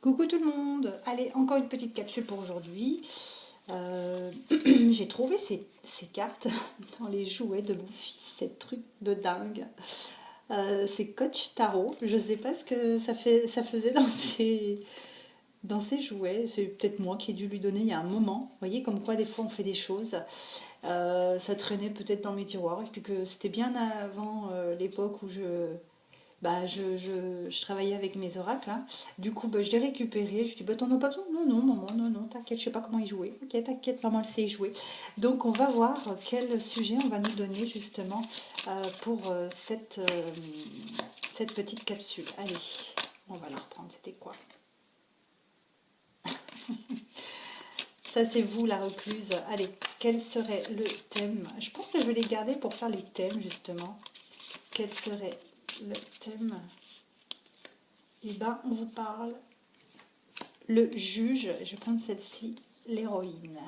Coucou tout le monde! Allez, encore une petite capsule pour aujourd'hui. J'ai trouvé ces cartes dans les jouets de mon fils, ces trucs de dingue. C'est Coach Tarot. Je sais pas ce que ça faisait dans ses jouets. C'est peut-être moi qui ai dû lui donner il y a un moment. Vous voyez, comme quoi des fois on fait des choses. Ça traînait peut-être dans mes tiroirs. Et puis que c'était bien avant l'époque où je travaillais avec mes oracles, hein. Du coup, je l'ai récupéré. Je dis, t'en as pas besoin? Non, non, maman, non, non, t'inquiète, je sais pas comment y jouer. Ok, t'inquiète, maman, elle sait y jouer. Donc, on va voir quel sujet on va nous donner justement pour cette petite capsule. Allez, on va la reprendre. C'était quoi? Ça, c'est vous, la recluse. Allez, quel serait le thème? Je pense que je vais les garder pour faire les thèmes, justement. Quel serait le thème? Eh ben, on vous parle le juge. Je vais prendre celle-ci, l'héroïne.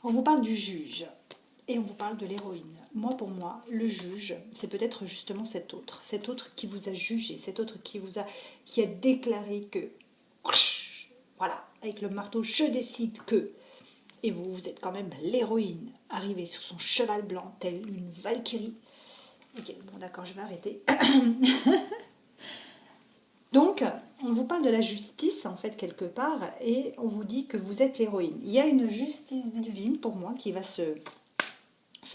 On vous parle du juge et on vous parle de l'héroïne. Moi, pour moi, le juge, c'est peut-être justement cet autre qui vous a jugé, cet autre qui a déclaré que, voilà, avec le marteau, je décide que. Et vous, vous êtes quand même l'héroïne, arrivée sur son cheval blanc, telle une valkyrie. Ok, bon d'accord, je vais arrêter. Donc, on vous parle de la justice, en fait, quelque part, et on vous dit que vous êtes l'héroïne. Il y a une justice divine, pour moi, qui va se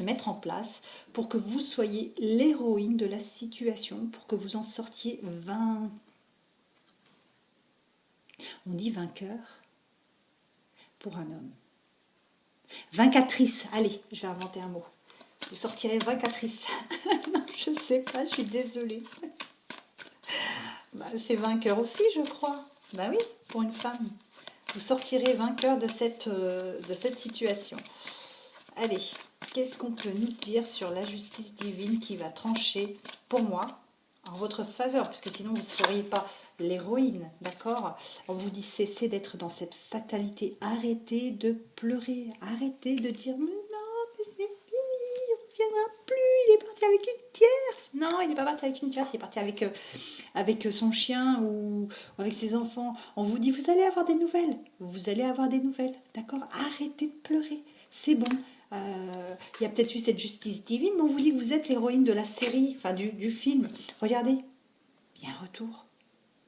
mettre en place pour que vous soyez l'héroïne de la situation, pour que vous en sortiez on dit vainqueur pour un homme. Vaincatrice, allez, je vais inventer un mot. Vous sortirez vaincatrice. Non, je sais pas, je suis désolée. C'est vainqueur aussi, je crois. Oui, pour une femme. Vous sortirez vainqueur de cette situation. Allez, qu'est-ce qu'on peut nous dire sur la justice divine qui va trancher, pour moi, en votre faveur, puisque sinon vous ne seriez pas l'héroïne, d'accord? On vous dit cessez d'être dans cette fatalité, arrêtez de pleurer, arrêtez de dire mais non, mais c'est fini, il ne reviendra plus, il est parti avec une tierce. Non, il n'est pas parti avec une tierce, il est parti avec son chien ou avec ses enfants. On vous dit vous allez avoir des nouvelles, vous allez avoir des nouvelles, d'accord? Arrêtez de pleurer, c'est bon. Il y a peut-être eu cette justice divine, mais on vous dit que vous êtes l'héroïne de la série, enfin du film. Regardez, il y a un retour,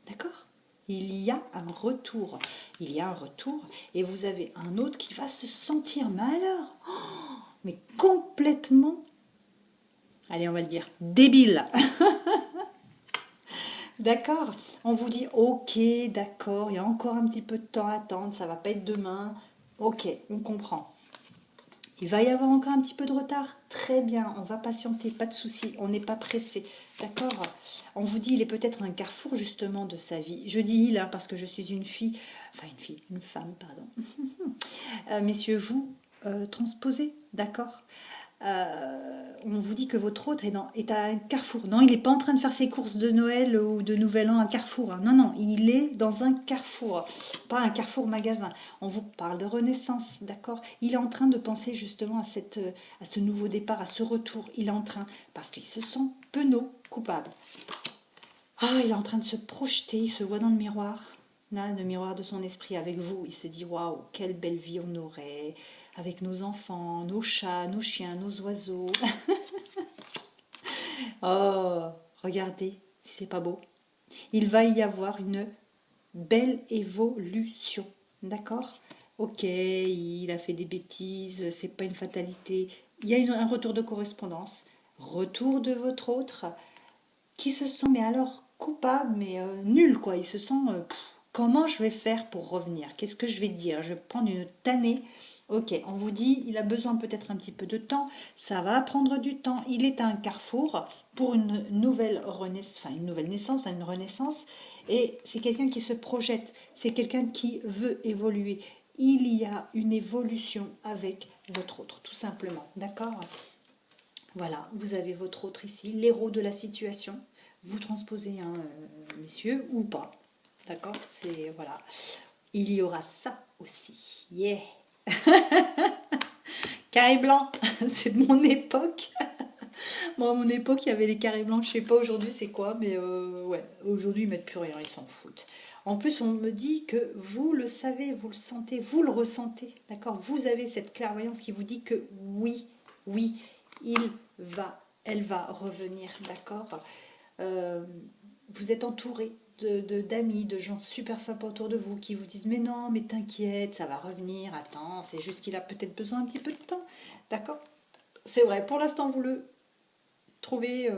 d'accord? Il y a un retour. Il y a un retour et vous avez un autre qui va se sentir, mais alors, mais complètement, allez on va le dire, débile. D'accord? On vous dit, ok, d'accord, il y a encore un petit peu de temps à attendre, ça va pas être demain. Ok, on comprend. Il va y avoir encore un petit peu de retard. Très bien, on va patienter, pas de souci, on n'est pas pressé. D'accord? On vous dit, il est peut-être un carrefour justement de sa vie. Je dis il, hein, parce que je suis une femme, pardon. Messieurs, vous transposez, d'accord? On vous dit que votre autre est à un carrefour. Non, il n'est pas en train de faire ses courses de Noël ou de Nouvel An à Carrefour, hein. Non, non, il est dans un carrefour, pas un carrefour magasin. On vous parle de renaissance, d'accord? Il est en train de penser justement à ce nouveau départ, à ce retour. Il est en train, parce qu'il se sent penaud, coupable. Ah, il est en train de se projeter, il se voit dans le miroir. Là, le miroir de son esprit avec vous. Il se dit, waouh, quelle belle vie on aurait avec nos enfants, nos chats, nos chiens, nos oiseaux. Oh, regardez si c'est pas beau. Il va y avoir une belle évolution, d'accord? Ok, il a fait des bêtises, c'est pas une fatalité. Il y a un retour de correspondance, retour de votre autre qui se sent, mais alors coupable, mais nul quoi. Il se sent, comment je vais faire pour revenir? Qu'est-ce que je vais dire? Je vais prendre une tannée. Ok, on vous dit, il a besoin peut-être un petit peu de temps, ça va prendre du temps. Il est à un carrefour pour une nouvelle renaissance, enfin une nouvelle naissance, une renaissance, et c'est quelqu'un qui se projette, c'est quelqu'un qui veut évoluer. Il y a une évolution avec votre autre, tout simplement, d'accord? Voilà, vous avez votre autre ici, l'héros de la situation. Vous transposez, hein, messieurs, ou pas. D'accord? C'est, voilà. Il y aura ça aussi. Yeah! Carré blanc, c'est de mon époque. Moi, à mon époque, il y avait les carrés blancs. Je sais pas aujourd'hui c'est quoi, mais ouais, aujourd'hui ils mettent plus rien, ils s'en foutent. En plus, on me dit que vous le savez, vous le sentez, vous le ressentez, d'accord? Vous avez cette clairvoyance qui vous dit que oui, oui, il elle va revenir, d'accord? Euh, vous êtes entouré d'amis, de gens super sympas autour de vous qui vous disent mais non, mais t'inquiète, ça va revenir, attends, c'est juste qu'il a peut-être besoin un petit peu de temps, d'accord? C'est vrai, pour l'instant vous le trouvez,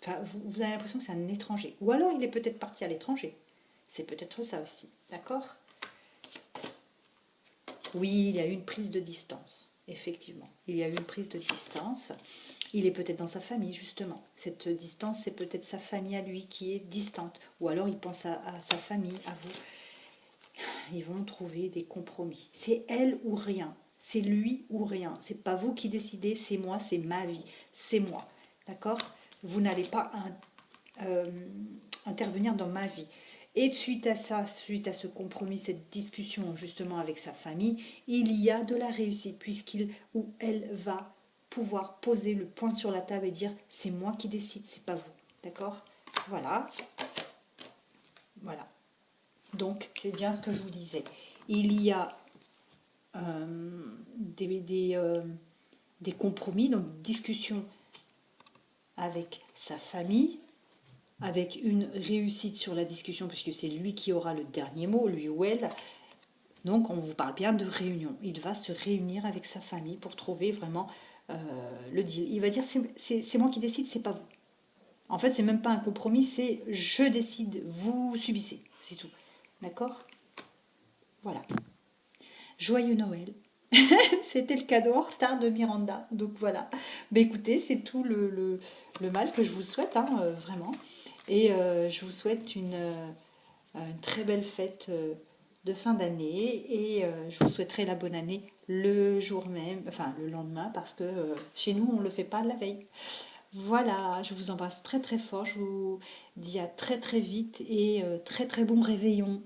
enfin, vous avez l'impression que c'est un étranger, ou alors il est peut-être parti à l'étranger, c'est peut-être ça aussi, d'accord? Oui, il y a eu une prise de distance, effectivement, il y a eu une prise de distance. Il est peut-être dans sa famille, justement. Cette distance, c'est peut-être sa famille à lui qui est distante. Ou alors il pense à sa famille, à vous. Ils vont trouver des compromis. C'est elle ou rien. C'est lui ou rien. C'est pas vous qui décidez, c'est moi, c'est ma vie. C'est moi. D'accord? Vous n'allez pas intervenir dans ma vie. Et suite à ça, suite à ce compromis, cette discussion justement avec sa famille, il y a de la réussite puisqu'il ou elle va pouvoir poser le point sur la table et dire c'est moi qui décide, c'est pas vous. D'accord? Voilà. Voilà. Donc c'est bien ce que je vous disais. Il y a des compromis, donc discussion avec sa famille, avec une réussite sur la discussion, puisque c'est lui qui aura le dernier mot, lui ou elle. Donc on vous parle bien de réunion. Il va se réunir avec sa famille pour trouver vraiment le deal. Il va dire c'est moi qui décide, c'est pas vous. En fait, c'est même pas un compromis, c'est je décide, vous subissez, c'est tout. D'accord? Voilà. Joyeux Noël. C'était le cadeau en retard de Miranda. Donc voilà. Mais écoutez, c'est tout le mal que je vous souhaite, hein, vraiment. Et je vous souhaite une très belle fête de fin d'année. Et je vous souhaiterai la bonne année le jour même, enfin le lendemain, parce que chez nous, on ne le fait pas la veille. Voilà, je vous embrasse très très fort. Je vous dis à très très vite et très très bon réveillon.